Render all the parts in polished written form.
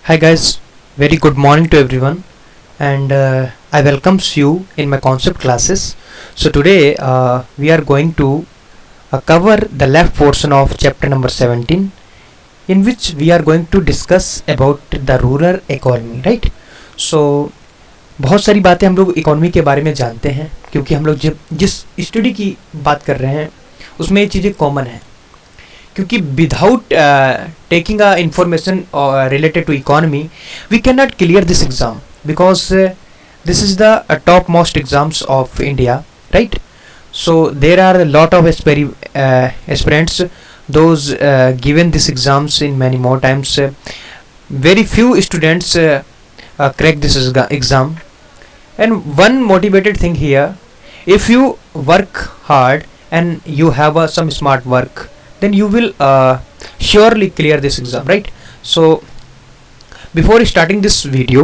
Hi guys, very good morning to everyone, and I welcomes you in my concept classes. So today we are going to cover the left portion of chapter number 17, in which we are going to discuss about the rural economy, right? So बहुत सारी बातें हम लोग economy के बारे में जानते हैं, क्योंकि हम लोग जिस स्टडी की बात कर रहे हैं उसमें ये चीज़ें कॉमन हैं. क्योंकि without taking a information related to economy we can not clear this exam, because this is the top most exams of India, right? So there are lot of aspirants those given these exams in many more times. Very few students crack this exam, and one motivated thing here, if you work hard and you have some smart work, then you will surely clear this exam, right? So before starting this video,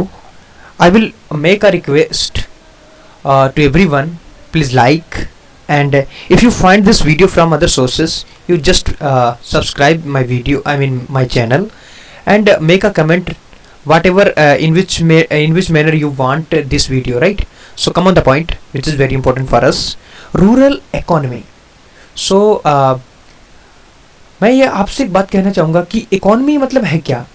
I will make a request to everyone. Please like, and if you find this video from other sources, you just subscribe my video, I mean my channel, and make a comment whatever in which manner you want this video, right? So come on the point, which is very important for us. Rural economy. So मैं ये आपसे एक बात कहना चाहूँगा कि economy मतलब है क्या?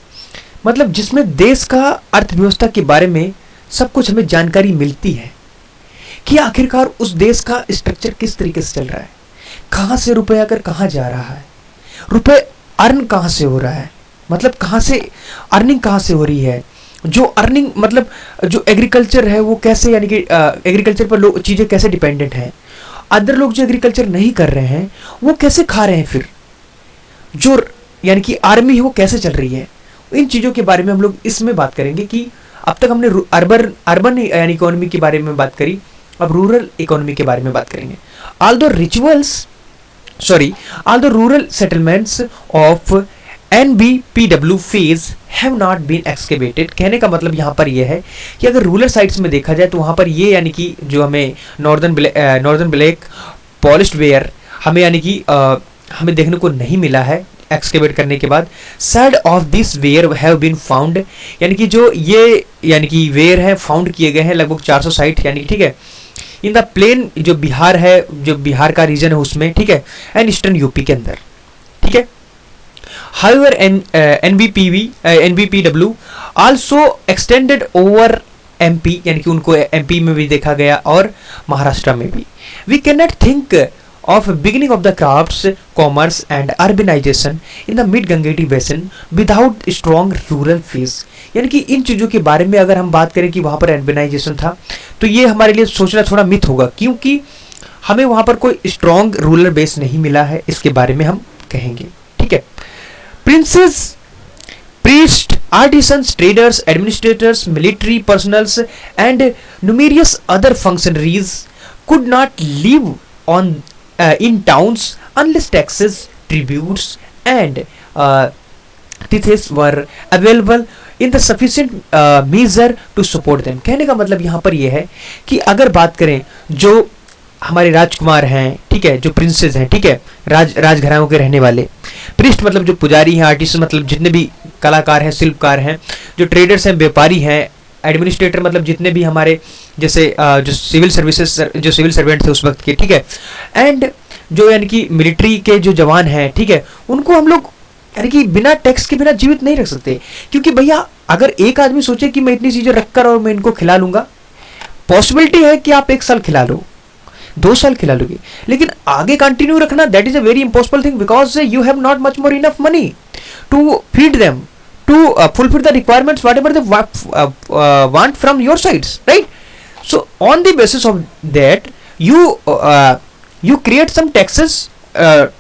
मतलब जिसमें देश का अर्थव्यवस्था के बारे में सब कुछ हमें जानकारी मिलती है कि आखिरकार उस देश का स्ट्रक्चर किस तरीके से चल रहा है, कहाँ से रुपये आकर कहाँ जा रहा है, रुपये अर्न कहाँ से हो रहा है, मतलब कहाँ से अर्निंग कहाँ से हो रही है, जो अर्निंग मतलब जो एग्रीकल्चर है वो कैसे, यानी कि एग्रीकल्चर पर लोग चीज़ें कैसे डिपेंडेंट हैं, अदर लोग जो एग्रीकल्चर नहीं कर रहे हैं वो कैसे खा रहे हैं, फिर जो यानी कि आर्मी है वो कैसे चल रही है. इन चीज़ों के बारे में हम लोग इसमें बात करेंगे कि अब तक हमने अर्बन यानी इकोनॉमी के बारे में बात करी, अब रूरल इकोनॉमी के बारे में बात करेंगे. All the rural settlements of NBPW phase have not been excavated. कहने का मतलब यहाँ पर यह है कि अगर रूरल साइट्स में देखा जाए तो वहाँ पर ये यानी कि जो हमें नॉर्दर्न ब्लैक पॉलिश्ड वेयर हमें यानी कि हमें देखने को नहीं मिला है एक्सकेवेट करने के बाद. Side of this were have been found, यानी कि जो ये यानी कि वेयर है फाउंड किए गए हैं लगभग 400 साइट, यानी ठीक है, इन द प्लेन जो बिहार है, जो बिहार का रीजन है उसमें, ठीक है, एंड ईस्टर्न यूपी के अंदर, ठीक है. However, NBPW also extended over MP, यानी कि उनको MP में भी देखा गया और महाराष्ट्र में भी. We cannot think of beginning of the crafts, commerce and urbanization in the mid-Gangetic basin without strong rural phase. यानी कि इन चीज़ों के बारे में अगर हम बात करें कि वहाँ पर अर्बनाइजेशन था, तो ये हमारे लिए सोचना थोड़ा मिथ होगा, क्योंकि हमें वहाँ पर कोई स्ट्रॉन्ग रूरल बेस नहीं मिला है. इसके बारे में हम कहेंगे, ठीक है. Princes, priests, artisans, traders, administrators, military personals, and numerous other functionaries could not live on in towns unless taxes, tributes, and tithes were available in the sufficient measure to support them. कहने का मतलब यहाँ पर यह है कि अगर बात करें जो हमारे राजकुमार हैं, ठीक है, जो प्रिंसेस हैं, ठीक है, राजघरानों के रहने वाले, प्रिस्ट मतलब जो पुजारी हैं, आर्टिस्ट मतलब जितने भी कलाकार हैं, शिल्पकार हैं, जो ट्रेडर्स हैं, व्यापारी हैं, एडमिनिस्ट्रेटर मतलब जितने भी हमारे जैसे जो सिविल सर्वेंट थे उस वक्त के, ठीक है, एंड जो यानी कि मिलिट्री के जो जवान हैं, ठीक है, उनको हम लोग यानी कि बिना टैक्स के बिना जीवित नहीं रख सकते. क्योंकि भैया अगर एक आदमी सोचे कि मैं इतनी चीज़ें रखकर और मैं इनको खिला लूँगा, पॉसिबिलिटी है कि आप 1 साल खिला लो, 2 साल खिला लोगे, लेकिन आगे कंटिन्यू रखना that is a very impossible thing, because you have not much more enough money to feed them, to fulfill the requirements whatever they want from your sides, right? So on the basis of that you create some taxes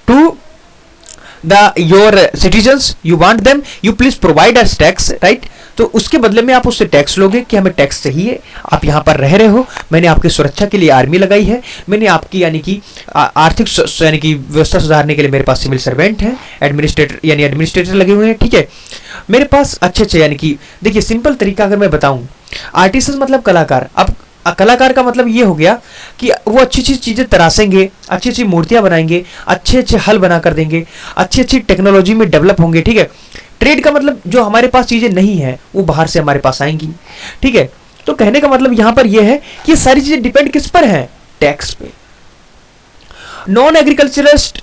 to your citizens, you want them, you please provide us tax, right? तो उसके बदले में आप उससे tax लोगे कि हमें tax चाहिए, आप यहाँ पर रह रहे हो, मैंने आपकी सुरक्षा के लिए आर्मी लगाई है, मैंने आपकी यानी कि आर्थिक यानी कि व्यवस्था सुधारने के लिए मेरे पास सिविल सर्वेंट हैं, एडमिनिस्ट्रेटर लगे हुए हैं, ठीक है, मेरे पास अच्छे यानी कि देखिए सिंपल तरीका अगर मैं बताऊँ, आर्टिस्ट मतलब कलाकार. अब कलाकार का मतलब ये हो गया कि वो अच्छी अच्छी चीज़ें तराशेंगे, अच्छी अच्छी मूर्तियाँ बनाएंगे, अच्छे अच्छे हल बना कर देंगे, अच्छी अच्छी टेक्नोलॉजी में डेवलप होंगे, ठीक है. ट्रेड का मतलब जो हमारे पास चीजें नहीं है वो बाहर से हमारे पास आएंगी, ठीक है। तो कहने का मतलब यहां पर यह है कि सारी चीजें डिपेंड किस पर है, टैक्स पे। Non agriculturist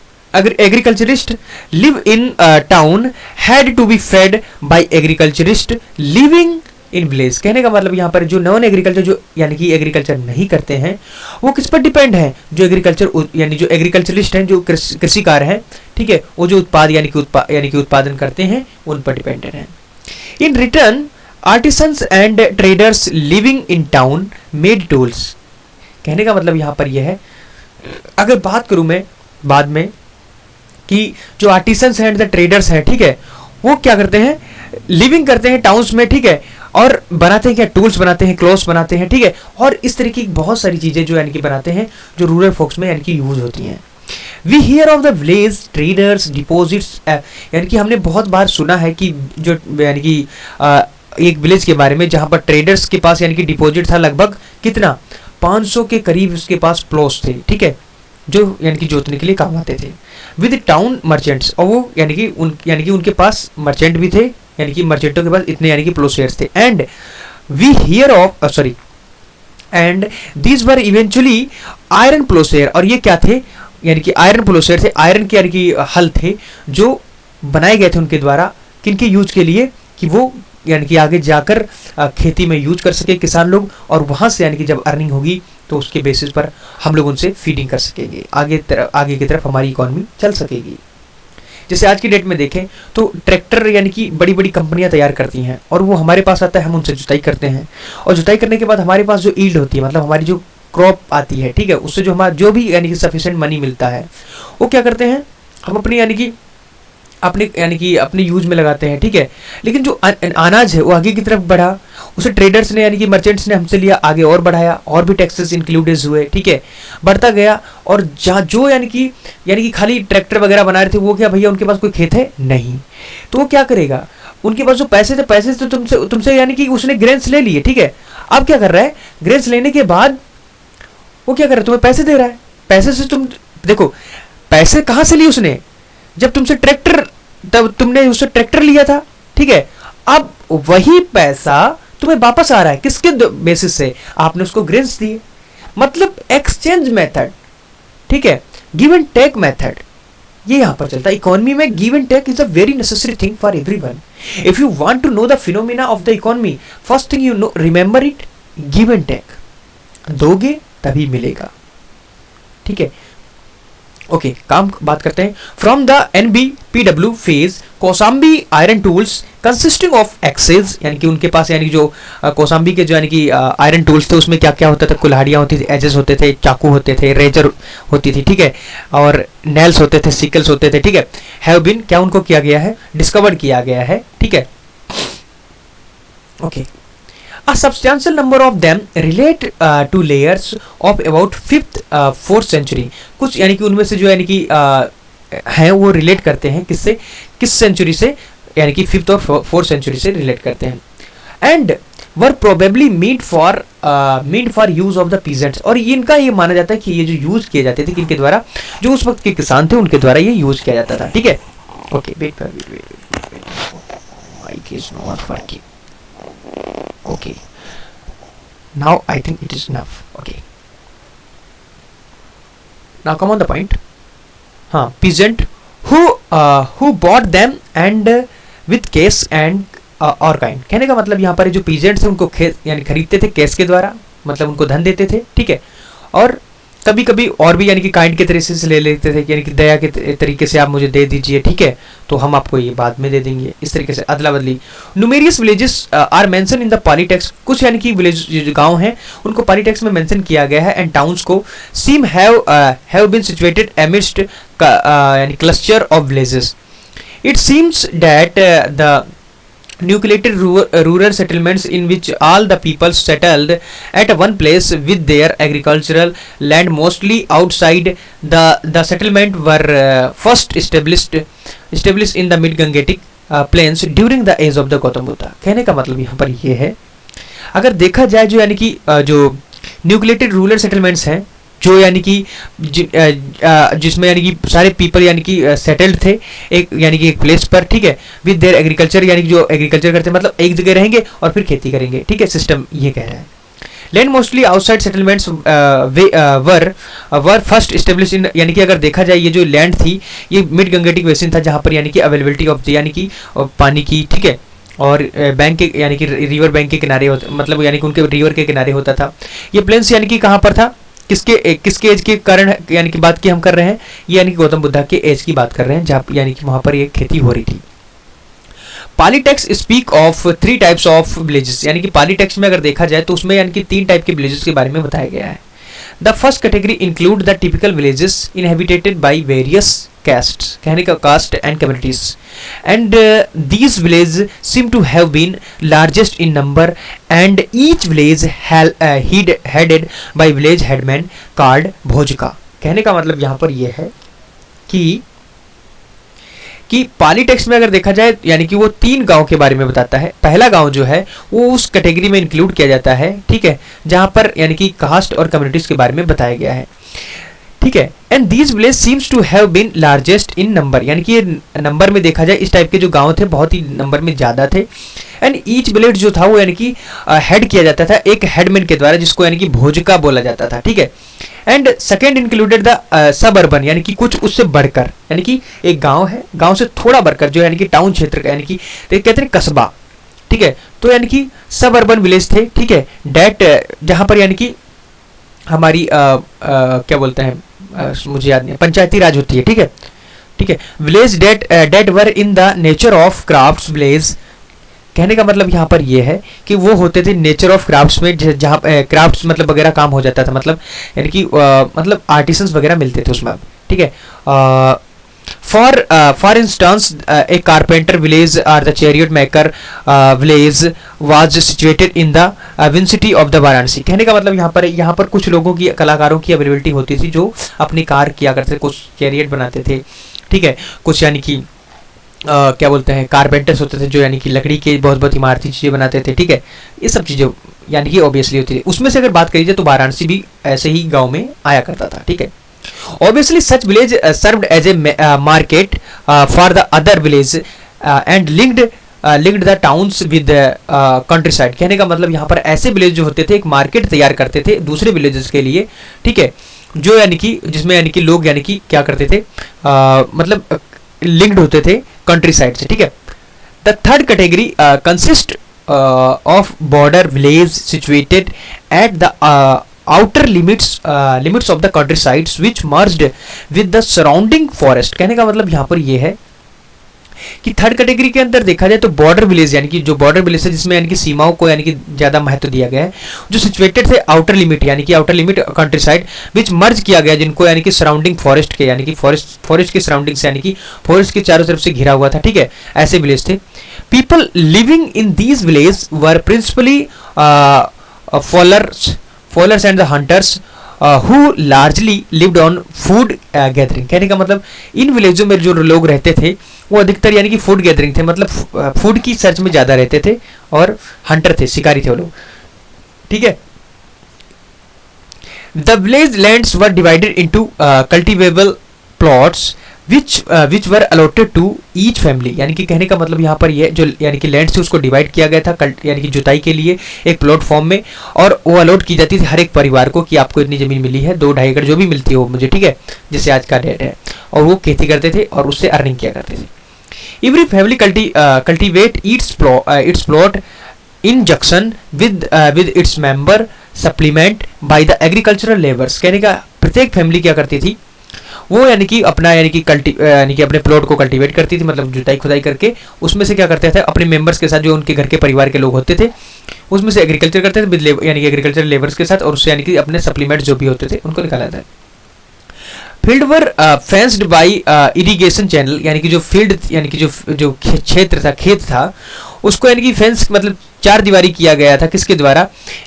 live in town had to be fed by agriculturist living in village. कहने का मतलब यहाँ पर जो नॉन एग्रीकल्चर, जो यानी कि एग्रीकल्चर नहीं करते हैं, वो किस पर डिपेंड है, जो एग्रीकल्चर यानी जो एग्रीकल्चरिस्ट हैं, जो कृषिकार हैं, ठीक है, वो जो उत्पाद यानी कि उत्पादन करते हैं उन पर डिपेंडेंट हैं। In return artisans and traders living in town made tools. कहने का मतलब यहाँ पर यह है, अगर बात करूं मैं बाद में कि जो आर्टिसंस एंड द ट्रेडर्स हैं, ठीक है, वो क्या करते हैं, लिविंग करते हैं टाउन्स में, ठीक है, और बनाते हैं क्या, टूल्स बनाते हैं, क्लोथ्स बनाते हैं, ठीक है, और इस तरीके की बहुत सारी चीजें जो यानी कि बनाते हैं जो रूरल फोक्स में यानी कि यूज होती हैं। We hear of the village traders deposits, यानी कि हमने बहुत बार सुना है कि जो यानी कि एक विलेज के बारे में जहां पर ट्रेडर्स के पास यानी कि डिपॉजिट था लगभग कितना, 500 के करीब उसके पास प्लॉट्स थे, ठीक है, जो यानी कि जोतने के लिए काम आते थे। विद टाउन मर्चेंट्स, और वो यानी कि उनके पास मर्चेंट भी थे, यानी कि मर्चेंटों के पास इतने यानी कि प्लोसेयर्स थे। And we hear of and these were eventually iron ploughshare, और ये क्या थे, यानी कि आयरन प्लोसेयर थे, आयरन के यानी कि हल थे जो बनाए गए थे उनके द्वारा, किनके यूज के लिए, कि वो यानी कि आगे जाकर खेती में यूज कर सके किसान लोग, और वहां से यानी कि जब अर्निंग होगी तो उसके बेसिस पर हम लोग उनसे फीडिंग कर सकेंगे, आगे की तरफ हमारी इकोनॉमी चल सकेगी। जैसे आज की डेट में देखें तो ट्रैक्टर यानी कि बड़ी बड़ी कंपनियां तैयार करती हैं और वो हमारे पास आता है, हम उनसे जुताई करते हैं, और जुताई करने के बाद हमारे पास जो ईल्ड होती है, मतलब हमारी जो क्रॉप आती है, ठीक है, उससे जो हमारा जो भी यानी कि सफिशिएंट मनी मिलता है, वो क्या करते हैं, हम अपनी यानी कि अपने यूज में लगाते हैं, ठीक है। लेकिन जो अनाज है वो आगे की तरफ बढ़ा, उसे ट्रेडर्स ने यानी कि मर्चेंट्स ने हमसे लिया, आगे और बढ़ाया, और भी टैक्सेस इंक्लूडेड हुए, ठीक है, बढ़ता गया। और जहाँ जो यानी कि खाली ट्रैक्टर वगैरह बना रहे थे, वो क्या भैया उनके पास कोई खेत है नहीं, तो वो क्या करेगा, उनके पास जो पैसे थे, पैसे से तुमसे यानी कि उसने ग्रेन्स ले लिए, ठीक है। अब क्या कर रहा है, ग्रेन्स लेने के बाद वो क्या कर रहा है, तुम्हें पैसे दे रहा है, पैसे से तुम देखो पैसे कहाँ से लिए उसने, जब तुमसे ट्रैक्टर, तब तुमने उससे ट्रैक्टर लिया था, ठीक है। अब वही पैसा तुम्हें वापस आ रहा है, किसके बेसिस से, आपने उसको ग्रेन्स दिए, मतलब एक्सचेंज मेथड, ठीक है, गिव एंड टेक मेथड, ये यहां पर चलता है। इकोनॉमी में give and take is a very necessary thing for everyone. If you want to know the phenomena of the economy, first thing you know, remember it, give and take, दोगे तभी मिलेगा, ठीक है। ओके, काम बात करते हैं। From the NBPW phase, Kausambi iron tools consisting of axes, यानी कि उनके पास यानी जो कौसाम्बी के जो यानी कि आयरन टूल्स थे, उसमें क्या क्या होता था, कुल्हाड़ियाँ होती थी, एजेस होते थे, चाकू होते थे, रेजर होती थी, ठीक है, और नेल्स होते थे, सिकल्स होते थे, ठीक है, हैव बीन, क्या उनको किया गया है, डिस्कवर्ड किया गया है, ठीक है। Okay, a substantial number of them relate to layers of about 5th 4th century, कुछ यानी कि उनमें से जो यानी कि हैं वो रिलेट करते हैं किससे, किस सेंचुरी से, यानी कि 5th और 4th सेंचुरी से रिलेट करते हैं। And were probably meant for use of the peasants, और इनका ये माना जाता है कि ये जो यूज किए जाते थे किनके द्वारा, जो उस वक्त के किसान थे उनके द्वारा ये यूज किया जाता था, ठीक है। Okay, wait mike is not working. Okay, now I think it is enough. Okay, now come on the point. हाँ, peasant who bought them and with cash and or kind, कहने का मतलब यहाँ पर जो peasants हैं उनको यानी खरीदते थे कैश के द्वारा, मतलब उनको धन देते थे, ठीक है, और कभी कभी और भी यानी कि काइंड के तरीके से ले लेते थे, यानी कि दया के तरीके से आप मुझे दे दीजिए, ठीक है, तो हम आपको ये बाद में दे देंगे, इस तरीके से अदला बदली। Numerous villages are mention in the Pali text, कुछ यानी कि विलेज जो गांव हैं उनको पॉलीटेक्स्ट में मेंशन किया गया है। एंड टाउन्स को सीम हैव बीन सिचुएटेड अमिडस्ट यानी cluster of villages. It seems that the nucleated rural settlements in which all the people settled at one place with their agricultural land mostly outside the settlement were first established in the mid-Gangetic plains during the age of the Gautam Buddha। कहने का मतलब यहाँ पर ये है, अगर देखा जाए जो यानी कि जो न्यूक्लिएटेड रूरल सेटलमेंट्स हैं जो यानी कि जिसमें यानी कि सारे पीपल यानी कि सेटल्ड थे एक यानी कि एक प्लेस पर, ठीक है, विद देयर एग्रीकल्चर, यानी कि जो एग्रीकल्चर करते हैं मतलब एक जगह रहेंगे और फिर खेती करेंगे, ठीक है, सिस्टम ये कह रहा है। Land mostly outside settlements were first establish in, यानी कि अगर देखा जाए ये जो लैंड थी ये मिड गंगेटिक बेसिन था जहाँ पर यानी कि अवेलेबिलिटी ऑफ यानी कि पानी की, ठीक है, और बैंक के यानी कि रिवर बैंक के किनारे होते, मतलब यानी कि उनके रिवर के किनारे होता था। ये प्लेन्स यानी कि कहाँ पर था, किसके एज के कारण यानी कि बात की हम कर रहे हैं, ये यानी कि गौतम बुद्धा के एज की बात कर रहे हैं जहाँ यानी कि वहाँ पर ये खेती हो रही थी। Pali text speak of 3 types of villages, यानी कि पाली टेक्स्ट में अगर देखा जाए तो उसमें यानी कि 3 टाइप के विलेजेस के बारे में बताया गया है। The first category include the typical villages inhabited by various castes, कहने का caste and communities, and these villages seem to have been largest in number, and each village headed by village headman called भोजका। कहने का मतलब यहाँ पर यह है कि पाली टेक्स्ट में अगर देखा जाए यानी कि वो 3 गांव के बारे में बताता है। पहला गांव जो है वो उस कैटेगरी में इंक्लूड किया जाता है, ठीक है, जहां पर यानी कि कास्ट और कम्युनिटीज के बारे में बताया गया है, ठीक है। And these village seems to have been largest in number, यानी कि ये नंबर में देखा जाए इस टाइप के जो गांव थे बहुत ही नंबर में ज़्यादा थे। एंड ईच विलेज जो था वो यानी कि हेड किया जाता था एक हेडमैन के द्वारा जिसको यानी कि भोजका बोला जाता था, ठीक है। And second included the sub urban, यानी कि कुछ उससे बढ़कर, यानी कि एक गांव है, गांव से थोड़ा बढ़कर जो यानी कि टाउन क्षेत्र का, यानी कि कहते हैं कस्बा, ठीक है, तो यानी कि सब अर्बन विलेज थे, ठीक है, डेट जहाँ पर यानी कि हमारी क्या बोलते हैं मुझे याद नहीं, पंचायती राज होती है, ठीक है, ठीक है। Village that were in the nature of crafts village, कहने का मतलब यहाँ पर ये है कि वो होते थे नेचर ऑफ क्राफ्ट्स में, जहाँ क्राफ्ट्स मतलब वगैरह काम हो जाता था, मतलब यानी कि मतलब आर्टिसंस वगैरह मिलते थे उसमें, ठीक है। For instance a carpenter village और the chariot maker village was situated in the विंसिटी ऑफ द वाराणसी, कहने का मतलब यहाँ पर कुछ लोगों की, कलाकारों की अवेलेबिलिटी होती थी जो अपनी कार किया करते थे, कुछ चैरियट बनाते थे, ठीक है, कुछ यानी कि क्या बोलते हैं कारपेंटर्स होते थे जो यानी कि लकड़ी के बहुत बहुत इमारती चीज़ें बनाते थे, ठीक है, ये सब चीज़ें यानी कि ऑब्वियसली होती थी। उसमें से अगर बात करी जाए तो वाराणसी भी ऐसे ही गांव में आया करता था, ठीक है। Obviously such village served as a market for the other village and linked the towns with countryside, कहने का मतलब यहाँ पर ऐसे विलेज जो होते थे एक मार्केट तैयार करते थे दूसरे विलेजेस के लिए, ठीक है, जो यानी कि जिसमें यानी कि लोग यानी कि क्या करते थे मतलब लिंक्ड होते थे कंट्री साइड से, ठीक है। The third category consist of border village situated at the outer limits of the country sides which merged with the surrounding forest, कहने का मतलब यहाँ पर ये है कि थर्ड कैटेगरी के अंदर देखा जाए तो बॉर्डर विलेज, यानी कि जो बॉर्डर विलेज है जिसमें यानी कि सीमाओं को यानी कि ज़्यादा महत्व दिया गया है, जो सिचुएटेड थे आउटर लिमिट, यानी कि outer limit countryside which merge किया गया, जिनको यानी कि सराउंडिंग फॉरेस्ट के, यानी कि फॉरेस्ट के सराउंडिंग से, यानी कि फॉरेस्ट के चारों तरफ से घिरा हुआ था, ठीक है, ऐसे विलेज थे। People living in these village were principally followers and the hunters who largely lived on food gathering, कहने का मतलब इन विलेजों में जो लोग रहते थे वो अधिकतर यानी कि फूड गैदरिंग थे, मतलब फूड की सर्च में ज़्यादा रहते थे और हंटर थे, शिकारी थे वो लोग, ठीक है। The village lands were divided into cultivable plots which were allotted to each family, यानी कि कहने का मतलब यहाँ पर ये जो यानी कि लैंड से उसको डिवाइड किया गया था यानी कि जुताई के लिए एक प्लॉट फॉर्म में, और वो अलॉट की जाती थी हर एक परिवार को कि आपको इतनी ज़मीन मिली है, 2-2.5 एकड़ जो भी मिलती है वो मुझे, ठीक है, जैसे आज का रेट है, और वो खेती करते थे और उससे अर्निंग किया करते थे। Every family cultivate it's plot in junction with its member supplement by the agricultural labours, कहने का प्रत्येक फैमिली क्या करती थी वो यानी कि अपना यानी कि अपने प्लॉट को कल्टीवेट करती थी, मतलब जुताई खुदाई करके उसमें से क्या करते थे अपने मेंबर्स के साथ जो उनके घर के परिवार के लोग होते थे उसमें से एग्रीकल्चर करते थे विद यानी कि एग्रीकल्चर लेबर्स के साथ, और उससे यानी कि अपने सप्लीमेंट जो भी होते थे उनको निकाला था। Field were fenced by irrigation channel, यानी कि जो फील्ड यानी कि जो क्षेत्र था, खेत था, उसको यानी कि फेंस मतलब चार दीवारी किया गया था, किसके द्वारा,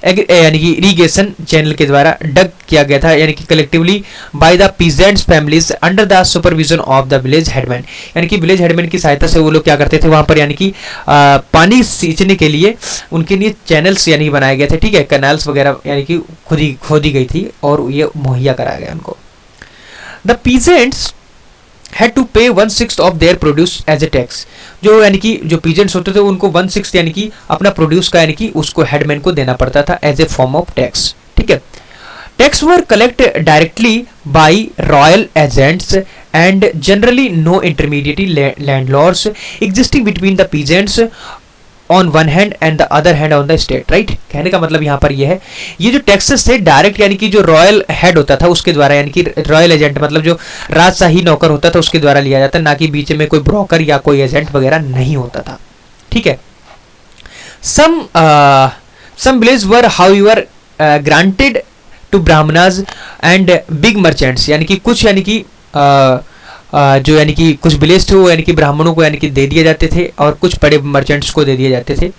यानी कि इरिगेशन चैनल के द्वारा डग किया गया था, यानी कि collectively by the peasants families under the supervision of the village headman. यानी कि विलेज हेडमैन की सहायता से वो लोग क्या करते थे वहाँ पर, यानी कि पानी सींचने के लिए उनके लिए चैनल्स यानी बनाए गए थे, ठीक है, कैनाल्स वगैरह यानी कि खोदी गई थी और ये मुहैया कराया गया उनको। The peasants had to pay 1/6 of their produce as a tax। जो यानी कि जो पीजेंट्स होते थे उनको 1/6 यानी कि अपना प्रोड्यूस का यानी कि उसको हेडमैन को देना पड़ता था as a form of tax, ठीक है। Tax were collect directly by royal agents and generally no intermediate landlords existing between the peasants on one hand and the other hand on the state, right. कहने का मतलब यहाँ पर ये है, ये जो टैक्सेस थे डायरेक्ट यानी कि जो रॉयल हेड होता था उसके द्वारा, यानी कि रॉयल एजेंट मतलब जो राजशाही नौकर होता था उसके द्वारा लिया जाता, ना कि बीच में कोई ब्रोकर या कोई एजेंट वगैरह नहीं होता था, ठीक है। Some village were however granted to Brahmanas and big merchants, यानी कि कुछ यानी कि जो यानी कि कुछ विलेज थे वो यानी कि ब्राह्मणों को यानी कि दे दिए जाते थे और कुछ बड़े मर्चेंट्स को दे दिए जाते थे।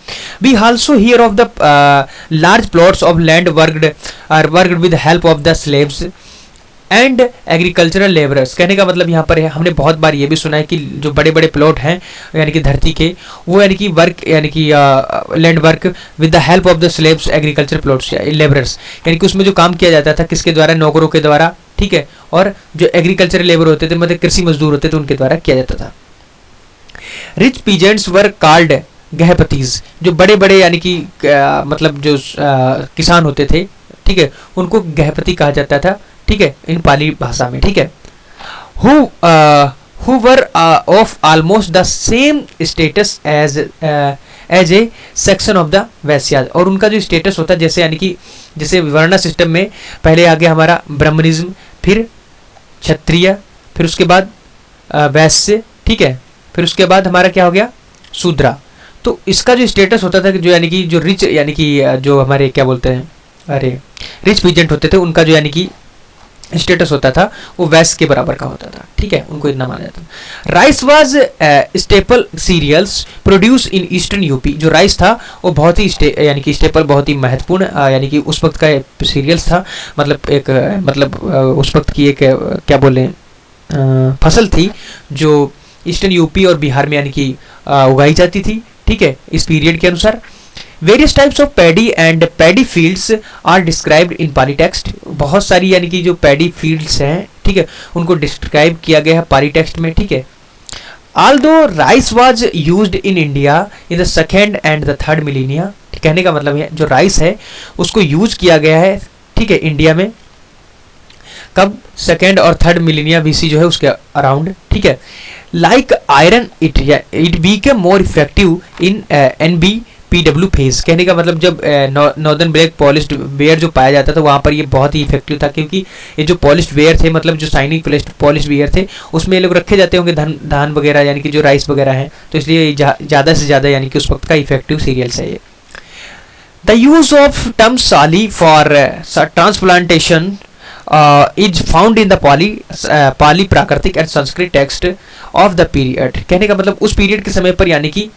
We also hear of the large plots of land worked with help of the slaves and agricultural labourers. कहने का मतलब यहाँ पर है, हमने बहुत बार ये भी सुना है कि जो बड़े बड़े प्लॉट हैं यानी कि धरती के, वो यानी कि वर्क यानी कि land work with the help of the slaves agriculture plots labourers, यानी कि उसमें जो काम किया जाता था किसके द्वारा, नौकरों के द्वारा, ठीक है, और जो एग्रीकल्चर लेबर होते थे मतलब कृषि मजदूर होते थे उनके द्वारा किया जाता था। Rich peasants were called gahapatis, जो बड़े बड़े यानी कि मतलब जो किसान होते थे, ठीक है, उनको गहपति कहा जाता था, ठीक है, इन पाली भाषा में, ठीक है। Who were of almost the same status as a section of the Vaishyas, और उनका जो स्टेटस होता है जैसे यानी कि जैसे वर्ण सिस्टम में पहले आगे हमारा ब्राह्मणिज्म, फिर क्षत्रिय, फिर उसके बाद वैश्य, ठीक है, फिर उसके बाद हमारा क्या हो गया, शूद्रा। तो इसका जो स्टेटस होता था कि जो यानी कि जो रिच यानी कि जो हमारे क्या बोलते हैं, अरे रिच पीजेंट होते थे उनका जो यानी कि स्टेटस होता था वो वैश्य के बराबर का होता था, ठीक है, उनको इतना माना जाता था। Rice was staple cereals produce in eastern UP, जो राइस था वो बहुत ही यानी कि स्टेपल बहुत ही महत्वपूर्ण यानी कि उस वक्त का सीरियल्स था, मतलब एक मतलब उस वक्त की एक क्या बोले फसल थी जो ईस्टर्न यूपी और बिहार में यानी कि उगाई जाती थी, ठीक है, इस पीरियड के अनुसार। Various types of paddy and paddy fields are described in Pali text, बहुत सारी यानी कि जो पैडी फील्ड्स हैं, ठीक है, उनको डिस्क्राइब किया गया है पाली टेक्स्ट में, ठीक है। Although rice was used in India in the second and the third millennia, कहने का मतलब है जो राइस है उसको यूज किया गया है, ठीक है, इंडिया में कब, सेकेंड और थर्ड मिलीनिया बीसी जो है उसके अराउंड, ठीक है। Like iron it Beckham more effective in NBPW phase, कहने का मतलब जब नॉर्दर्न ब्लैक पॉलिश्ड वेयर जो पाया जाता था वहाँ पर ये बहुत ही इफेक्टिव था, क्योंकि ये जो पॉलिश्ड वेयर थे मतलब जो शाइनिंग पॉलिश्ड वेयर थे उसमें ये लोग रखे जाते होंगे धान वगैरह यानी कि जो राइस वगैरह है, तो इसलिए ज़्यादा से ज़्यादा यानी कि उस वक्त का इफेक्टिव सीरियल्स है ये। The use of term sali for transplantation is found in the Pali प्राकृतिक and Sanskrit text of the period, कहने का मतलब उस पीरियड के समय पर यानी कि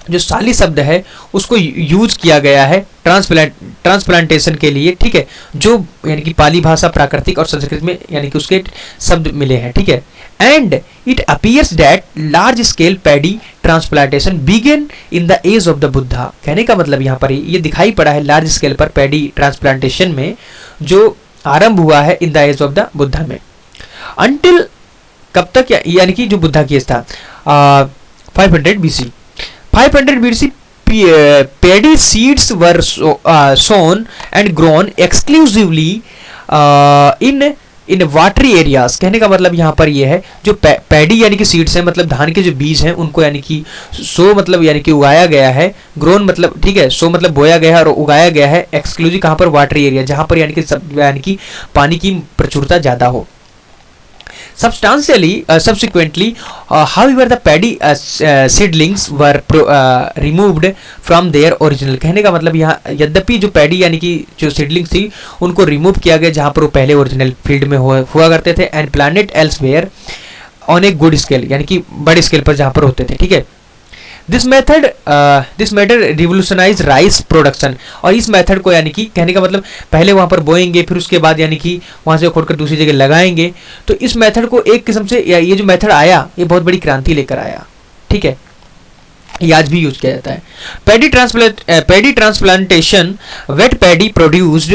जो साली शब्द है उसको यूज किया गया है ट्रांसप्लांटेशन के लिए, ठीक है, जो यानी कि पाली भाषा प्राकृतिक और संस्कृत में यानी कि उसके शब्द मिले हैं, ठीक है। And it appears that large scale paddy transplantation begin in the age of the Buddha, कहने का मतलब यहाँ पर ये दिखाई पड़ा है लार्ज स्केल पर पैडी ट्रांसप्लांटेशन में जो आरंभ हुआ है in the age of the Buddha में। अंटिल कब तक, यानी कि जो बुद्धा की एज था 500 BC। 500 BC paddy seeds were sown and grown exclusively in watery areas, कहने का मतलब यहाँ पर ये है जो पैडी यानी कि सीड्स हैं मतलब धान के जो बीज हैं उनको यानी कि सो मतलब यानी कि उगाया गया है, ग्रोन मतलब ठीक है, सो मतलब बोया गया है और उगाया गया है एक्सक्लूसिव कहाँ पर, वाटरी एरिया, जहाँ पर यानी कि पानी की प्रचुरता ज़्यादा हो। Subsequently, however, the paddy seedlings were removed from their original, कहने का मतलब यहाँ यद्यपि जो पैडी यानी कि जो सीडलिंग्स थी उनको रिमूव किया गया जहाँ पर वो पहले ओरिजिनल फील्ड में हुआ करते थे, and planted elsewhere on a good scale, यानी कि बड़े स्केल पर जहाँ पर होते थे, ठीक है। This method revolutionise rice production, और इस मेथड को यानी कि कहने का मतलब पहले वहाँ पर बोएंगे, फिर उसके बाद यानी कि वहाँ से खोद कर दूसरी जगह लगाएंगे। तो इस मेथड को एक किस्म से ये जो मेथड आया ये बहुत बड़ी क्रांति लेकर आया, ठीक है, ये आज भी यूज किया जाता है। Paddy transplantation, wet paddy produced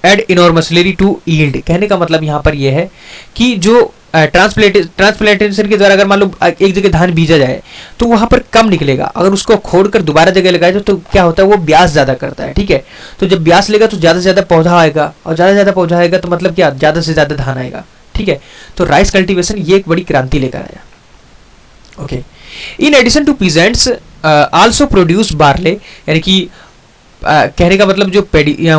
add enormously to yield. कहने का मतलब यहाँ पर यह है कि जो ट्रांसप्लांटेशन के द्वारा अगर मान लो एक जगह धान बीजा जाए तो वहाँ पर कम निकलेगा, अगर उसको खोद कर दोबारा जगह लगाए तो क्या होता है, वो ब्यास ज़्यादा करता है, ठीक है। तो जब ब्यास लेगा तो ज़्यादा से ज़्यादा पौधा आएगा, और ज़्यादा से ज़्यादा पौधा आएगा तो मतलब क्या, ज़्यादा से ज़्यादा धान आएगा, ठीक है। तो राइस कल्टीवेशन ये एक बड़ी क्रांति लेकर आया। Okay, in addition to peasants also produce barley, यानी कि कहने का मतलब जो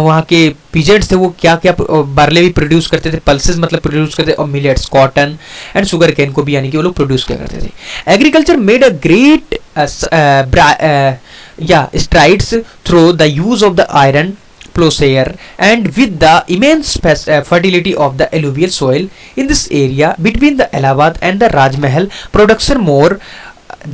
वहाँ के पीजेंट्स थे वो क्या क्या बार्ले भी प्रोड्यूस करते थे, पल्सेस मतलब प्रोड्यूस करते थे, और millets, cotton and sugar cane को भी यानी कि वो लोग प्रोड्यूस किया करते थे। Agriculture made a great strides through the use of the iron plowshare and with the immense fertility of the alluvial soil in this area between the Allahabad and the Rajmahal, production more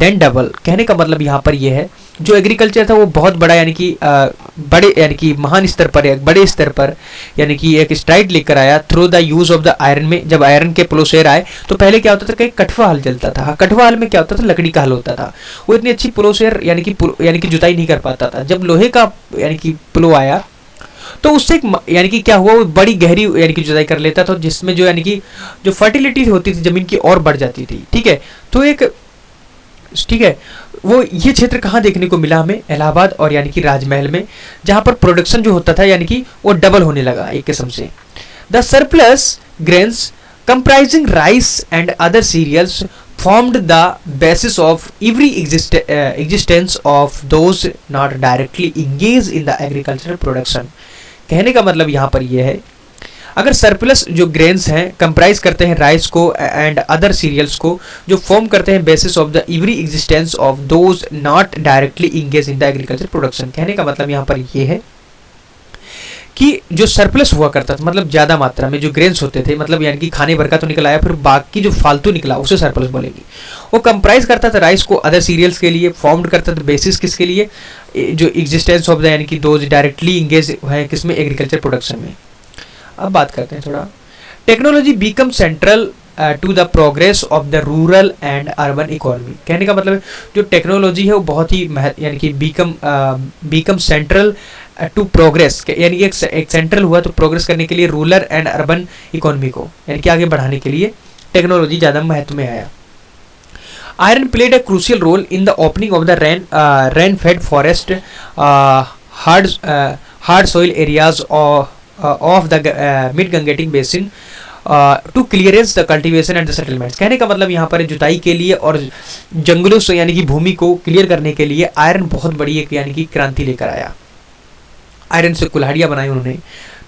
than double। कहने का मतलब यहाँ पर यह है जो agriculture था वो बहुत बड़ा यानी कि बड़े यानी कि महान स्तर पर, एक बड़े स्तर पर यानी कि एक स्ट्राइड लेकर आया through the use of the iron में। जब आयरन के प्लोशेयर आए तो पहले क्या होता था कि कठवा हल चलता था, कठवा हल में क्या होता था, लकड़ी का हल होता था, वो इतनी अच्छी प्लोशेयर यानी कि जुताई नहीं कर पाता था। जब लोहे का यानी कि प्लो आया तो उससे यानी कि क्या हुआ, वो बड़ी गहरी यानी कि जुताई कर लेता था, जिसमें जो यानी कि जो फर्टिलिटी होती थी जमीन की और बढ़ जाती थी, ठीक है। तो एक ठीक है वो ये क्षेत्र कहाँ देखने को मिला हमें, इलाहाबाद और यानी कि राजमहल में, जहाँ पर प्रोडक्शन जो होता था यानी कि वो डबल होने लगा एक किस्म से। The surplus grains comprising rice and other cereals formed the basis of every existence of those not directly engaged in the agricultural production। कहने का मतलब यहाँ पर यह है, अगर सरप्लस जो ग्रेन्स हैं कंप्राइज करते हैं राइस को एंड अदर सीरियल्स को, जो फॉर्म करते हैं basis of the every existence of those not directly engage in the agriculture production. कहने का मतलब यहाँ पर यह है कि जो सरप्लस हुआ करता था, मतलब ज़्यादा मात्रा में जो ग्रेन्स होते थे, मतलब यानी कि खाने भर का तो निकल आया, फिर बाकी जो फालतू निकला उसे सरप्लस बोलेंगे। वो कंप्राइज करता था राइस को अदर सीरियल्स के लिए, फॉर्म्ड करता था बेसिस किसके लिए, जो एग्जिस्टेंस ऑफ द यानी कि दोज डायरेक्टली इंगेज है किसमें, एग्रीकल्चर प्रोडक्शन में। अब बात करते हैं थोड़ा, technology become central to the progress of the rural and urban economy. कहने का मतलब जो टेक्नोलॉजी है वो बहुत ही यानी कि बिकम सेंट्रल टू प्रोग्रेस, यानी कि एक सेंट्रल हुआ तो प्रोग्रेस करने के लिए रूरल एंड अर्बन इकोनॉमी को यानी कि आगे बढ़ाने के लिए टेक्नोलॉजी ज़्यादा महत्व में आया। Iron played a crucial role in the opening of the rain fed forest, hard soil areas of the mid Gangetic basin to clearance the cultivation and the settlements. कहने का मतलब यहाँ पर जुताई के लिए और जंगलों से यानी कि भूमि को क्लियर करने के लिए आयरन बहुत बड़ी एक यानी कि क्रांति लेकर आया। आयरन से कुल्हाड़ियाँ बनाई उन्होंने,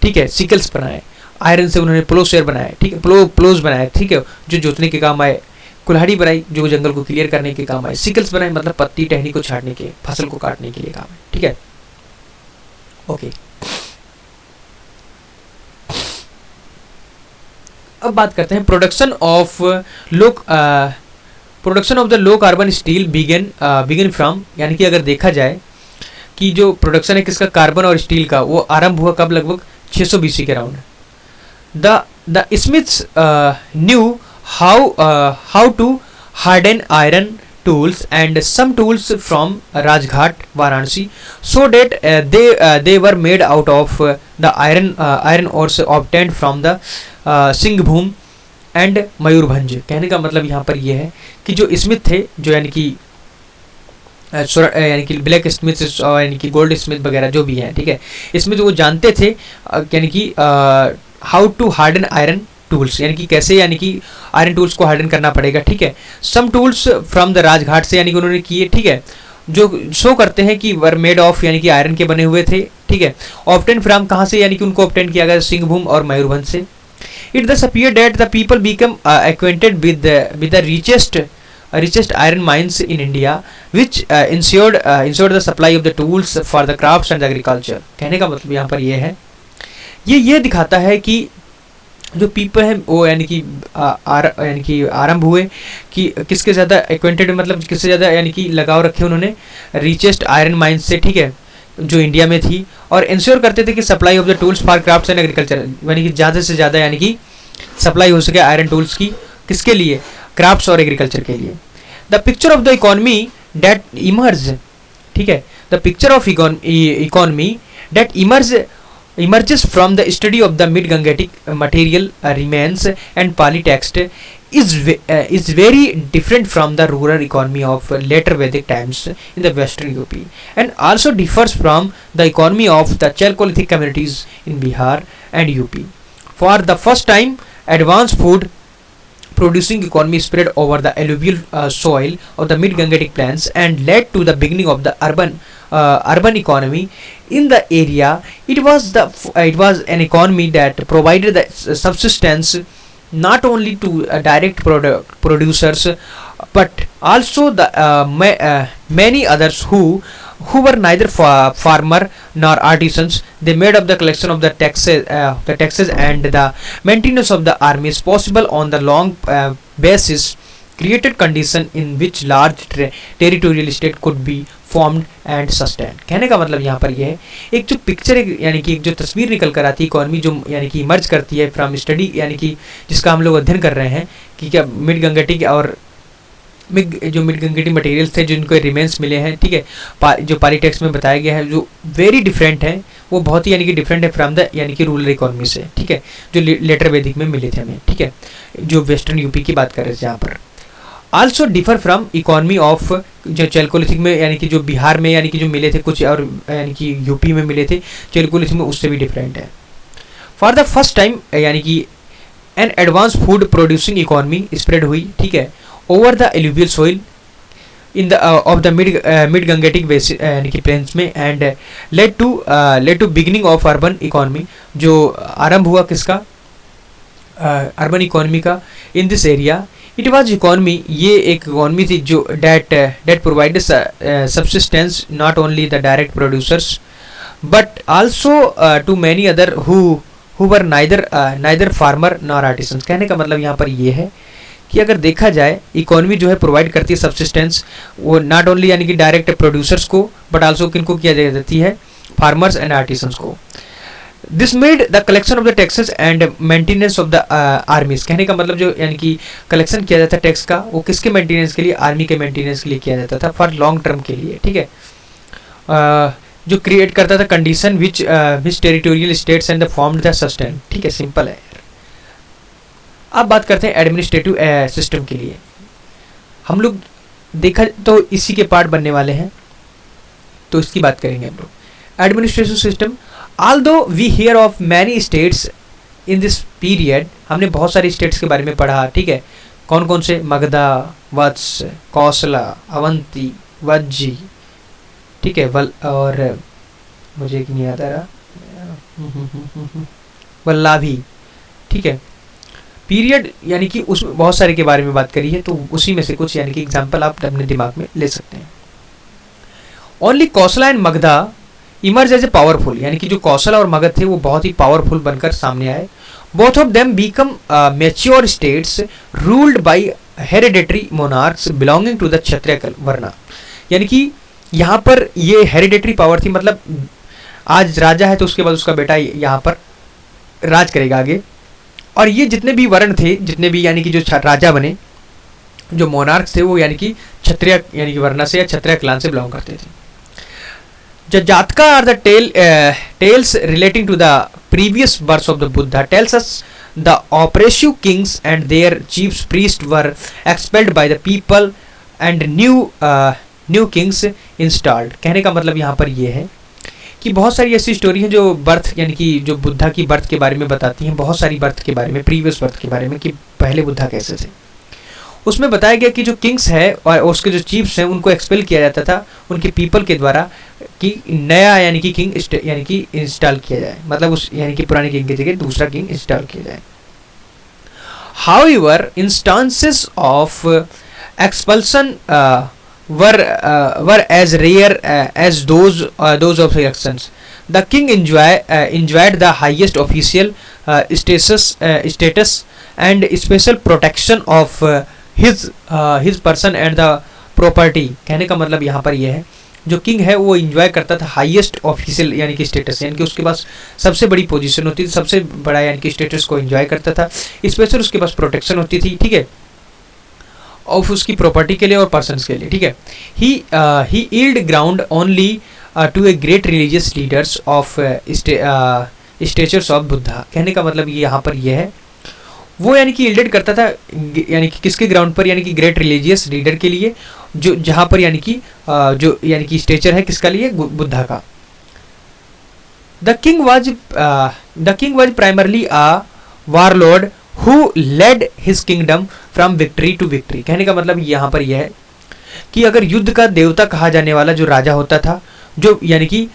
ठीक है, सिकल्स बनाए, आयरन से उन्होंने प्लोशेयर बनाए, ठीक है, प्लोज बनाए, ठीक है, जो जोतने के काम आए, कुल्हाड़ी बनाई जो जंगल को क्लियर करने के काम आए, सिकल्स बनाए मतलब पत्ती टहनी को छाटने के, फसल को काटने के लिए काम है, ठीक है। ओके, अब बात करते हैं production of the low carbon steel begin from, यानी कि अगर देखा जाए कि जो प्रोडक्शन है किसका, कार्बन और स्टील का, वो आरंभ हुआ कब, लगभग 600 BC के round. The smiths knew how to harden iron tools and some tools from Rajghat, Varanasi, so that they were made out of the iron ores obtained from the Singhbhum and Mayurbhanj। कहने का मतलब यहाँ पर यह है कि जो Smith थे, जो यानी कि ब्लैक स्मिथ यानी कि गोल्ड स्मिथ वगैरह जो भी हैं, ठीक है, इसमें जो वो जानते थे यानी कि how to harden iron tools, यानी कि कैसे यानी कि आयरन टूल्स को हार्डन करना पड़ेगा, ठीक है। Some tools from the Rajghat से यानी कि उन्होंने किए, ठीक है, जो शो करते हैं कि वर मेड ऑफ यानी कि आयरन के बने हुए थे, ठीक है। ऑब्टेन फ्रॉम कहाँ से, यानी कि उनको ऑब्टेन किया गया सिंहभूम और मयूरभंज से। इट दस appear that the people become acquainted with the richest iron mines in India which ensured the supply of the tools for the crafts and agriculture। कहने का मतलब यहाँ पर ये है, ये दिखाता है कि जो पीपल है वो यानी कि यानी कि आरंभ हुए कि किसके ज़्यादा एक्वेंटेड, मतलब किससे ज़्यादा यानी कि लगाव रखे उन्होंने रिचेस्ट आयरन माइंस से, ठीक है, जो इंडिया में थी, और इंश्योर करते थे कि supply of the tools for crafts and agriculture, यानी कि ज़्यादा से ज़्यादा यानी कि सप्लाई हो सके आयरन टूल्स की, किसके लिए, क्राफ्ट्स और एग्रीकल्चर के लिए। The picture of the economy that emerge, ठीक है, the picture of economy that emerges from the study of the mid-Gangetic material remains and Pali text is very different from the rural economy of later Vedic times in the western UP, and also differs from the economy of the Chalcolithic communities in Bihar and UP. For the first time, advanced food producing economy spread over the alluvial soil of the mid-Gangetic plains and led to the beginning of the urban economy in the area. It was an economy that provided the subsistence not only to direct producers but also the many others who were neither farmer nor artisans. They made up the collection of the taxes and the maintenance of the armies possible on the long basis created condition in which large territorial state could be formed and sustained. कहने का मतलब यहाँ पर ये है, एक जो picture यानी कि एक जो तस्वीर निकल कर आती है इकोनॉमी जो यानी कि इमर्ज करती है फ्रॉम स्टडी, यानी कि जिसका हम लोग अध्ययन कर रहे हैं कि क्या मिड गंगेटिक और जो मिड गंगेटिक मटेरियल्स थे जिनको रिमेन्स मिले हैं, ठीक है, जो पाली टेक्स्ट में बताया गया है, जो वेरी डिफरेंट है, वो बहुत ही यानी कि डिफरेंट है फ्रॉम द यानी कि रूरल इकोनॉमी से, ठीक है, जो लेटर वैदिक में मिले थे हमें, ठीक है, जो वेस्टर्न यूपी की बात कर रहे थे यहाँ पर। Also differ from economy of जो चैल्कोलिथिक में यानी कि जो बिहार में यानी कि जो मिले थे कुछ, और यानी कि यूपी में मिले थे चैल्कोलिथिक में, उससे भी डिफरेंट है। फॉर द फर्स्ट टाइम यानी कि an advance food producing economy spread हुई, ठीक है, over the alluvial soil in the of the mid Gangetic यानी कि प्लेन्स में, and led to beginning of urban economy, जो आरंभ हुआ किसका, अर्बन इकोनॉमी का in this area. It was economy, ये एक इकोनॉमी थी जो that provided subsistence not only the direct producers but also to many other who were neither farmer nor artisans. कहने का मतलब यहाँ पर ये है कि अगर देखा जाए इकोनॉमी जो है प्रोवाइड करती है सब्सिस्टेंस, वो नॉट ओनली यानी कि डायरेक्ट प्रोड्यूसर्स को बट आल्सो किनको किया जाती है, फार्मर्स एंड आर्टिसंस को। This made the collection of the taxes and maintenance of the armies. कहने का मतलब जो यानी कि कलेक्शन किया जाता है टैक्स का, वो किसके मेंटेनेंस के लिए, आर्मी के मेंटेनेंस के लिए किया जाता था, फॉर लॉन्ग टर्म के लिए, ठीक है, जो क्रिएट करता था condition which territorial states and the formed the sustain, ठीक है, सिंपल है। अब बात करते हैं एडमिनिस्ट्रेटिव सिस्टम के लिए। हम लोग देखा तो इसी के पार्ट बनने वाले हैं, तो इसकी बात करेंगे हम लोग। Administrative system, although we hear of many states in this period, हमने बहुत सारे स्टेट्स के बारे में पढ़ा, ठीक है, कौन कौन से, मगधा, वत्स, कौशला, अवंती, वज्जी, ठीक है, और मुझे एक नहीं आता रहा, वल्लाभी, ठीक है, पीरियड यानी कि उस बहुत सारे के बारे में बात करी है, तो उसी में से कुछ यानी कि एग्जाम्पल आप अपने दिमाग में ले सकते हैं। Only Kosala and Magadha emerge as a powerful, यानी कि जो कौशल और मगध थे वो बहुत ही पावरफुल बनकर सामने आए। Both of them become mature states ruled by hereditary monarchs belonging to the kshatriya varna. यानी कि यहाँ पर ये हेरिडेटरी पावर थी, मतलब आज राजा है तो उसके बाद उसका बेटा यहाँ पर राज करेगा आगे, और ये जितने भी वर्ण थे, जितने भी यानी कि जो राजा बने, जो मोनार्क्स थे, वो यानी कि क्षत्रिय यानी कि वर्ना से या क्षत्रिय क्लान से बिलोंग करते थे। Jataka are the tales relating to the previous births of the Buddha. Tells us the oppressive kings and their chief priests were expelled by the people and new kings installed. कहने का मतलब यहाँ पर ये है कि बहुत सारी ऐसी स्टोरी हैं जो बर्थ यानी कि जो बुद्धा की बर्थ के बारे में बताती हैं, बहुत सारी बर्थ के बारे में, प्रीवियस बर्थ के बारे में कि पहले बुद्धा कैसे थे। उसमें बताया गया कि जो किंग्स हैं और उसके जो चीफ्स हैं उनको एक्सपेल किया जाता था उनके पीपल के द्वारा कि नया यानी कि किंग यानी कि इंस्टॉल किया जाए, मतलब उस यानी कि पुराने किंग की जगह दूसरा किंग इंस्टॉल किया जाए। However, instances of expulsion were as rare as those of elections. The king enjoyed the highest official status and special protection of his person and the property। कहने का मतलब यहाँ पर यह है जो किंग है वो इंजॉय करता था हाईएस्ट ऑफिशियल यानी कि स्टेटस, यानी कि उसके पास सबसे बड़ी पोजीशन होती थी, सबसे बड़ा यानी कि स्टेटस को एंजॉय करता था, स्पेशल उसके पास प्रोटेक्शन होती थी, ठीक है, ऑफ उसकी प्रॉपर्टी के लिए और पर्सन्स के लिए, ठीक है। He yield ground only to a great religious leaders of statures of Buddha. कहने का मतलब ये यहाँ पर यह है वो यानी कि ईल्डेड करता था यानी कि किसके ग्राउंड पर, यानी कि ग्रेट रिलीजियस लीडर के लिए, जो जहाँ पर यानी कि जो यानी कि स्टेचर है किसका लिए, बुद्धा का। The king was primarily a warlord who led his kingdom from victory to victory. कहने का मतलब यहाँ पर यह है कि अगर युद्ध का देवता कहा जाने वाला जो राजा होता था, जो यानी कि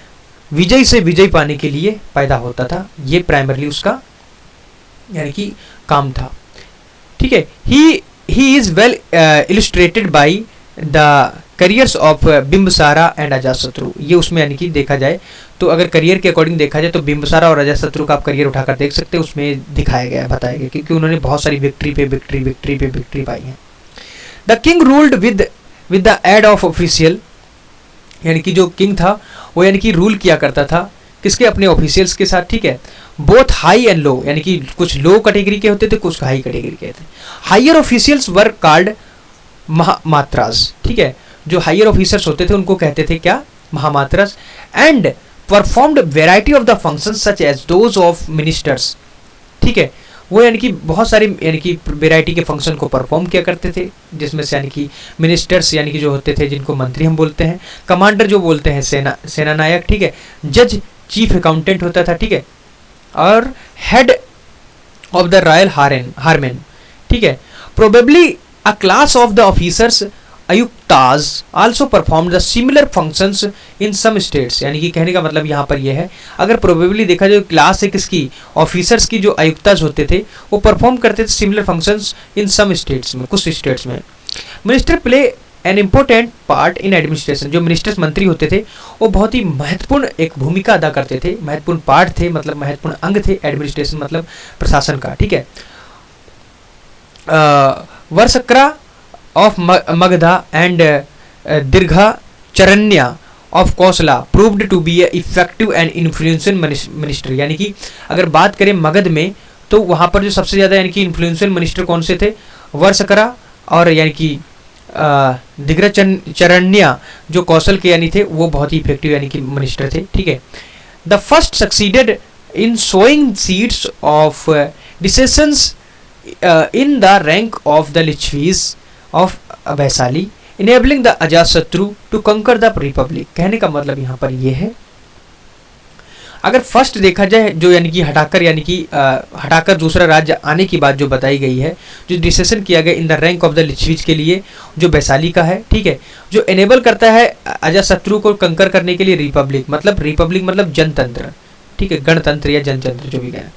विजय से विजय पाने के लिए पैदा होता था, ये प्राइमरली उसका यानी कि काम था, ठीक है। He is well illustrated by the careers of Bimbisara and Ajatashatru. ये उसमें यानी कि देखा जाए तो अगर करियर के अकॉर्डिंग देखा जाए तो बिंबसारा और अजातशत्रु का आप करियर उठाकर देख सकते हैं, उसमें दिखाया गया है, बताया गया, क्योंकि उन्होंने बहुत सारी विक्ट्री पाई है। The king ruled with the aid of official, यानी कि जो किंग था वो यानी कि रूल किया करता था किसके, अपने ऑफिशियल्स के साथ, ठीक है। बोथ हाई एंड लो, यानी कि कुछ लो कैटेगरी के होते थे, कुछ हाई कैटेगरी के थे। Higher officials were called Mahamatras, ठीक है, जो हायर ऑफिसर्स होते थे उनको कहते थे क्या, Mahamatras. And performed variety of the functions such as those of ministers, ठीक है, वो यानी कि बहुत सारे यानी कि वेराइटी के फंक्शन को परफॉर्म किया करते थे, जिसमें से यानी कि मिनिस्टर्स यानी कि जो होते थे जिनको मंत्री हम बोलते हैं, कमांडर जो बोलते हैं सेना नायक, ठीक है, जज चीफ अकाउंटेंट होता था, ठीक है, और head of the royal harem, ठीक है। Probably a class of the officers ayuktas also perform the similar functions in some states, यानी कि कहने का मतलब यहाँ पर यह है अगर प्रोबेबली देखा जाए क्लास है किसकी, ऑफिसर्स की, जो आयुक्ताज होते थे वो परफॉर्म करते थे similar functions in some states में, कुछ स्टेट्स में। Minister play an important part in administration, जो मिनिस्टर्स मंत्री होते थे वो बहुत ही महत्वपूर्ण एक भूमिका अदा करते थे, महत्वपूर्ण पार्ट थे, मतलब महत्वपूर्ण अंग थे, एडमिनिस्ट्रेशन मतलब प्रशासन का, ठीक है। वर्षक्रा of Magadha and Dirgha Charayana of Kosala proved to be a effective and influential minister, यानी कि अगर बात करें मगध में तो वहाँ पर जो सबसे ज़्यादा यानी कि इन्फ्लुएंशियल मिनिस्टर कौन से थे, वर्षकरा और यानी कि दिग्रचरण्या जो कौशल के यानी थे वो बहुत ही इफेक्टिव यानी कि मिनिस्टर थे, ठीक है। The first succeeded in sowing seeds of dissensions in the rank of the Lichchhavis of Vaishali enabling the Ajatashatru to conquer the republic. कहने का मतलब यहाँ पर यह है अगर फर्स्ट देखा जाए जो यानी कि हटाकर दूसरा राज्य आने की बात जो बताई गई है, जो डिसीजन किया गया इन the rank of the Licchavis के लिए जो वैशाली का है, ठीक है, जो एनेबल करता है अजातशत्रु को कंकर करने के लिए रिपब्लिक मतलब जनतंत्र, ठीक है, गणतंत्र या जनतंत्र जो भी गया।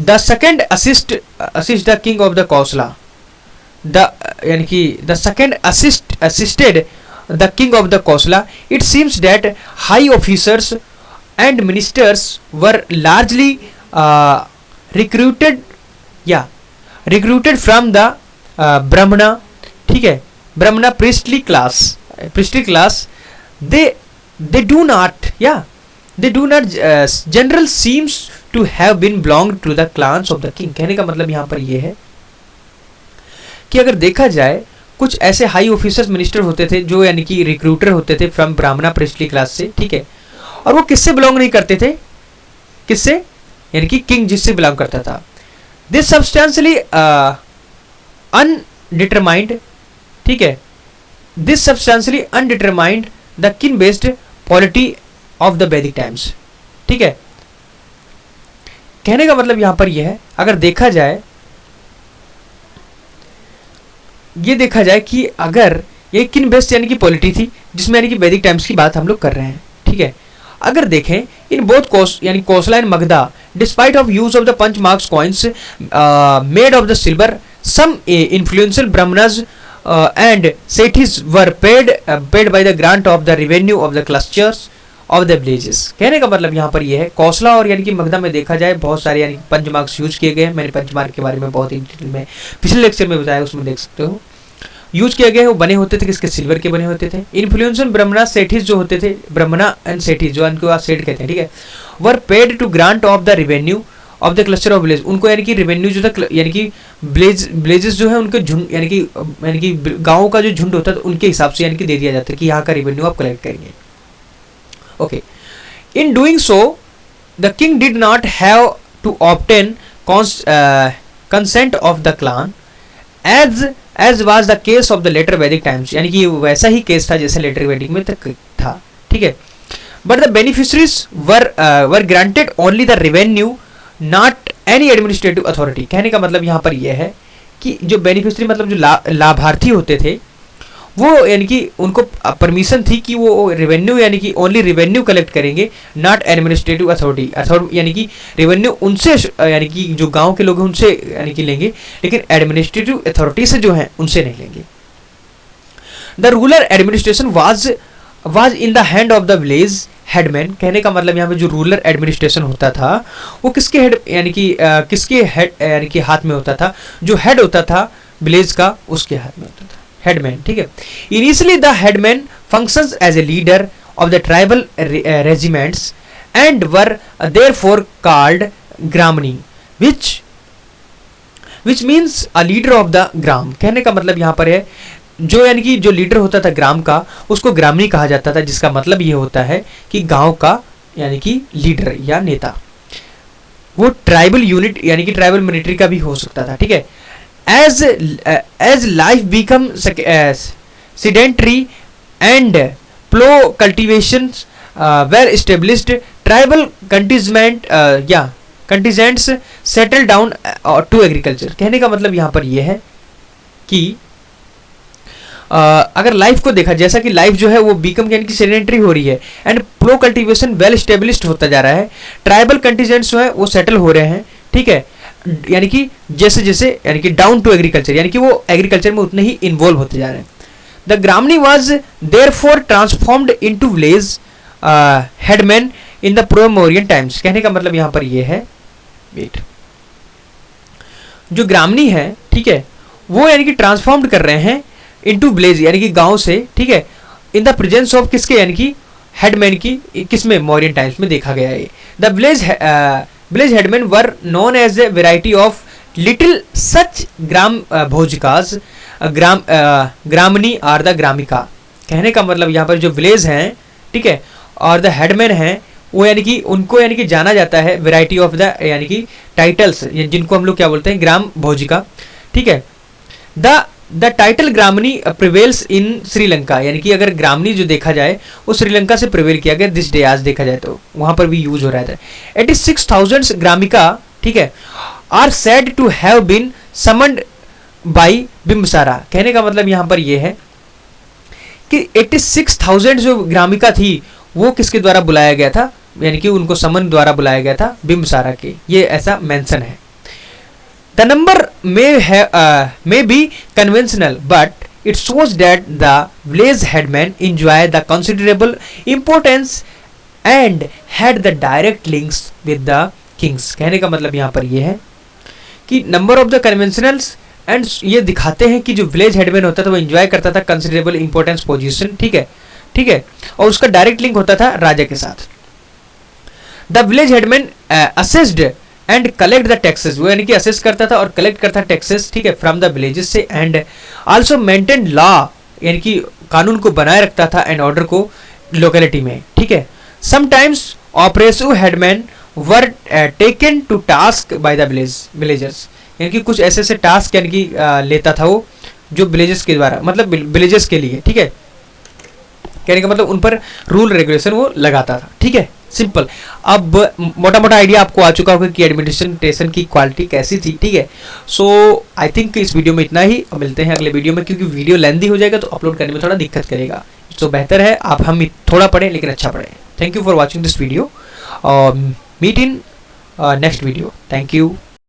The second assist the king of the Kosala, यानी कि the second assisted the king of the Kosala. It seems that high officers and ministers were largely recruited from the brahmana, ठीक है, brahmana priestly class। they do not general seems to have been belonged to the clans of the king। कहने का मतलब यहाँ पर ये है कि अगर देखा जाए कुछ ऐसे हाई ऑफिसर्स मिनिस्टर होते थे जो यानी कि रिक्रूटर होते थे फ्रॉम ब्राह्मणा प्रिस्टली क्लास से, ठीक है, और वो किससे बिलोंग नहीं करते थे, किससे, यानी कि किंग जिससे बिलोंग करता था। दिस सब्सटेंशियली अनडिटरमाइंड, ठीक है, दिस सब्सटेंशियली अनडिटरमाइंड द किन बेस्ड पॉलिटी ऑफ द वैदिक टाइम्स, ठीक है। कहने का मतलब यहां पर यह है अगर देखा जाए कि अगर ये किन बेस्ड यानी कि पॉलिटी थी जिसमें यानी कि वैदिक टाइम्स की बात हम लोग कर रहे हैं, ठीक है। अगर देखें इन बोथ यानी Kosala and Magadha despite of use of the punch marks coins made of the silver some influential Brahmanas and setthis were paid by the grant of the revenue of the clusters of the villages. कहने का मतलब यहाँ पर ये है कौशला और यानी कि मगधा में देखा जाए बहुत सारे यानी पंच मार्क्स यूज किए गए हैं। मैंने पंच मार्क के बारे में बहुत ही डिटेल में पिछले लेक्चर में बताया, उसमें देख सकते हो यूज किया गया है। वो बने होते थे किसके, सिल्वर के बने होते थे। इन्फ्लुएंसर ब्राह्मणा सेठीज जो होते थे, ब्राह्मणा एंड सेठीज जो उनको आज सेठ कहते हैं, ठीक है, were paid to grant of the revenue of the cluster of village. उनको यानी कि रेवेन्यू जो था यानी कि विलेजेस जो है उनके झुंड यानी कि गाँव का जो झुंड होता था उनके हिसाब से यानी कि दे दिया जाता है कि यहाँ का रेवेन्यू आप कलेक्ट करेंगे। Okay, in doing so the king did not have to obtain consent of the clan as was the case of the later Vedic times. यानी कि वैसा ही केस था जैसे लेटर वैदिक में तक था, ठीक है। But the beneficiaries were granted only the revenue not any administrative authority. कहने का मतलब यहाँ पर यह है कि जो बेनिफिशरी मतलब जो लाभार्थी होते थे वो यानी कि उनको परमिशन थी कि वो रेवेन्यू यानी कि ओनली रेवेन्यू कलेक्ट करेंगे, नॉट एडमिनिस्ट्रेटिव अथॉरिटी यानी कि रेवेन्यू उनसे यानी कि जो गांव के लोग हैं उनसे यानी कि लेंगे, लेकिन एडमिनिस्ट्रेटिव अथॉरिटी से जो है उनसे नहीं लेंगे। The rural administration was in the hand of the village headman. कहने का मतलब यहाँ पे जो रूरल एडमिनिस्ट्रेशन होता था वो किसके हेड यानी कि किसके हेड यानी कि हाथ में होता था, जो हेड होता था विलेज का उसके हाथ में होता था, हेडमैन, ठीक है। Initially the headman functions as a leader of the tribal regiments and were therefore called gramani which means a leader of the grama. कहने का मतलब यहाँ पर है जो यानी कि जो लीडर होता था ग्राम का उसको ग्रामनी कहा जाता था, जिसका मतलब ये होता है कि गांव का यानी कि लीडर या नेता। वो ट्राइबल यूनिट यानी कि ट्राइबल मिलिट्री का भी हो सकता था, ठीक है। As life become sedentary and plough cultivations were established, tribal contingents settled down to agriculture। कहने का मतलब यहाँ पर यह है कि अगर लाइफ को देखा जैसा कि लाइफ जो है वो बीकम यानी कि सेडेंटरी हो रही है and plough cultivation well established होता जा रहा है, ट्राइबल कंटीजेंट्स जो है वो सेटल हो रहे हैं, ठीक है। यानी कि जैसे जैसे यानी कि डाउन टू एग्रीकल्चर यानी कि वो एग्रीकल्चर में उतने ही इन्वॉल्व होते जा रहे हैं। The gramani was therefore transformed into village headman in the pre-Mauryan times. कहने का मतलब यहाँ पर ये है वेट जो ग्रामनी है, ठीक है, वो यानी कि ट्रांसफॉर्म्ड कर रहे हैं इनटू विलेज यानी कि गांव से, ठीक है, इन द प्रेजेंस ऑफ किसके यानी कि हेडमैन की किसमें मौर्यन टाइम्स में देखा गया है। The village headman were known as a variety of little such grama bhojakas gramani or the gramika. कहने का मतलब यहाँ पर जो विलेज हैं, ठीक है, और द हेडमैन हैं वो यानी कि उनको यानी कि जाना जाता है वेराइटी ऑफ द यानी कि टाइटल्स जिनको हम लोग क्या बोलते हैं ग्राम भोजिका, ठीक है। The title gramani prevails in Sri Lanka यानी कि अगर ग्रामनी जो देखा जाए वो श्रीलंका से प्रिवेल किया गया दिस डे, आज देखा जाए तो वहां पर भी यूज हो रहा था। 86,000 ग्रामिका, ठीक है, are said to have been summoned by Bimbisara. कहने का मतलब यहां पर यह है कि 86,000 जो ग्रामिका थी वो किसके द्वारा बुलाया गया था, यानी कि उनको समन द्वारा बुलाया गया था बिम्बसारा के, ये ऐसा मेंशन है। The number may be conventional, but it shows that the village headmen enjoy the considerable importance and had the direct links with the kings। कहने का मतलब यहाँ पर ये है कि number of the conventionals and ये दिखाते हैं कि जो village headman होता था वो enjoy करता था considerable importance position, ठीक है, ठीक है, और उसका direct link होता था राजा के साथ। The village headman assessed and collect the taxes, वो यानी कि असेस करता था और कलेक्ट करता टैक्सेस, ठीक है, फ्रॉम द विलेजेस से, एंड आल्सो मेंटेन लॉ यानी कि कानून को बनाए रखता था एंड ऑर्डर को लोकेलिटी में, ठीक है। Sometimes oppressive headman were taken to task by the villagers, यानी कि कुछ ऐसे टास्क यानी कि लेता था वो जो विलेजेस के द्वारा मतलब विलेजेस के लिए, ठीक है। कहने का मतलब उन पर रूल रेगुलेशन वो लगाता था, ठीक है, सिंपल। अब मोटा मोटा आइडिया आपको आ चुका होगा कि एडमिनिस्ट्रेशन की क्वालिटी कैसी थी, ठीक है। सो आई थिंक इस वीडियो में इतना ही, मिलते हैं अगले वीडियो में, क्योंकि वीडियो लेंथी हो जाएगा तो अपलोड करने में थोड़ा दिक्कत करेगा, तो बेहतर है आप हम थोड़ा पढ़ें लेकिन अच्छा पढ़ें। Thank you for watching this video, meet in next video. Thank you.